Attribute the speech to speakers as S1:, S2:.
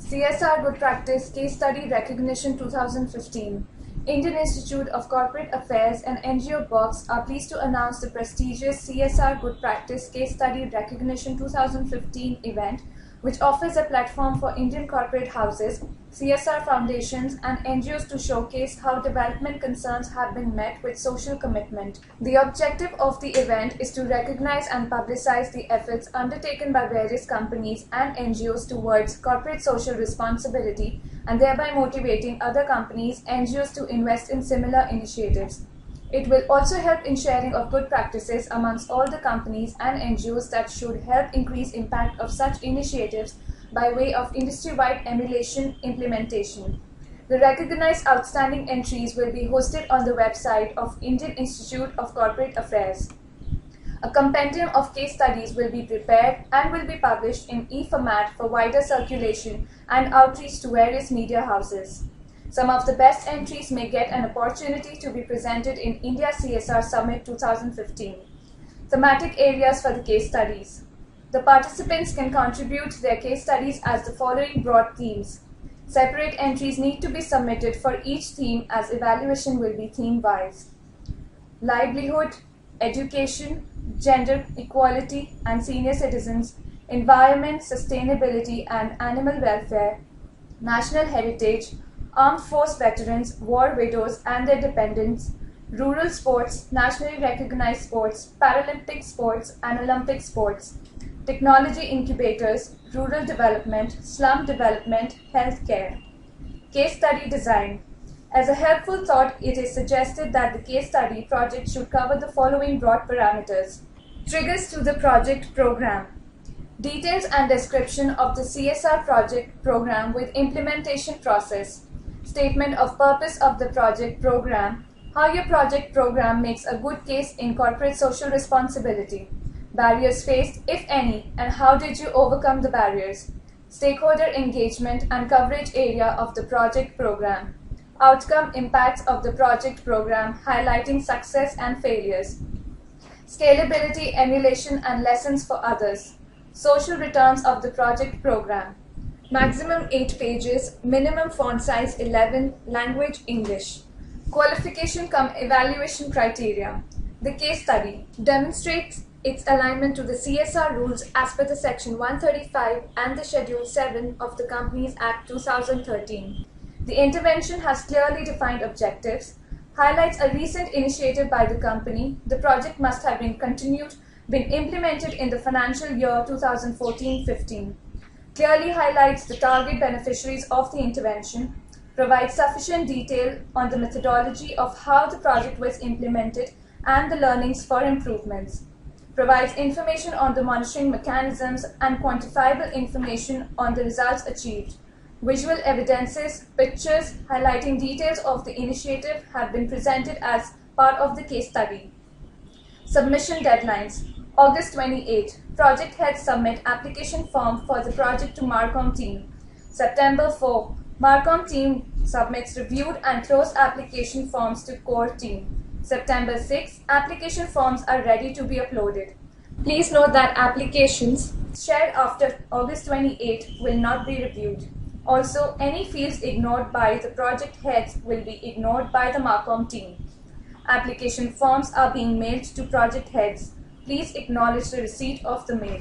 S1: CSR Good Practice Case Study Recognition 2015. Indian Institute of Corporate Affairs and NGO Box are pleased to announce the prestigious CSR Good Practice Case Study Recognition 2015 event, which offers a platform for Indian corporate houses, CSR foundations, and NGOs to showcase how development concerns have been met with social commitment. The objective of the event is to recognize and publicize the efforts undertaken by various companies and NGOs towards corporate social responsibility, and thereby motivating other companies, NGOs to invest in similar initiatives. It will also help in sharing of good practices amongst all the companies and NGOs that should help increase impact of such initiatives by way of industry-wide emulation implementation. The recognized outstanding entries will be hosted on the website of Indian Institute of Corporate Affairs. A compendium of case studies will be prepared and will be published in e-format for wider circulation and outreach to various media houses. Some of the best entries may get an opportunity to be presented in India CSR Summit 2015. Thematic areas for the case studies. The participants can contribute their case studies as the following broad themes. Separate entries need to be submitted for each theme as evaluation will be theme-wise. Livelihood, education, gender equality and senior citizens, environment, sustainability and animal welfare, national heritage, armed force veterans, war widows and their dependents, rural sports, nationally recognized sports, Paralympic sports and Olympic sports, technology incubators, rural development, slum development, healthcare. Case study design. As a helpful thought, it is suggested that the case study project should cover the following broad parameters. Triggers to the project program. Details and description of the CSR project program with implementation process. Statement of purpose of the project program. How your project program makes a good case in corporate social responsibility. Barriers faced, if any, and how did you overcome the barriers. Stakeholder engagement and coverage area of the project program. Outcome impacts of the project program, highlighting success and failures. Scalability, emulation and lessons for others. Social returns of the project program. Maximum 8 pages, minimum font size 11, language English. Qualification cum evaluation criteria. The case study demonstrates its alignment to the CSR rules as per the Section 135 and the Schedule 7 of the Companies Act 2013. The intervention has clearly defined objectives, highlights a recent initiative by the company. The project must have been implemented in the financial year 2014-15. Clearly highlights the target beneficiaries of the intervention, provides sufficient detail on the methodology of how the project was implemented and the learnings for improvements, provides information on the monitoring mechanisms and quantifiable information on the results achieved. Visual evidences, pictures highlighting details of the initiative have been presented as part of the case study. Submission deadlines. August 28. Project heads submit application form for the project to Marcom team. September 4. Marcom team submits reviewed and closed application forms to core team. September 6. Application forms are ready to be uploaded. Please note that applications shared after August 28 will not be reviewed. Also, any fields ignored by the project heads will be ignored by the Marcom team. Application forms are being mailed to project heads. Please acknowledge the receipt of the mail.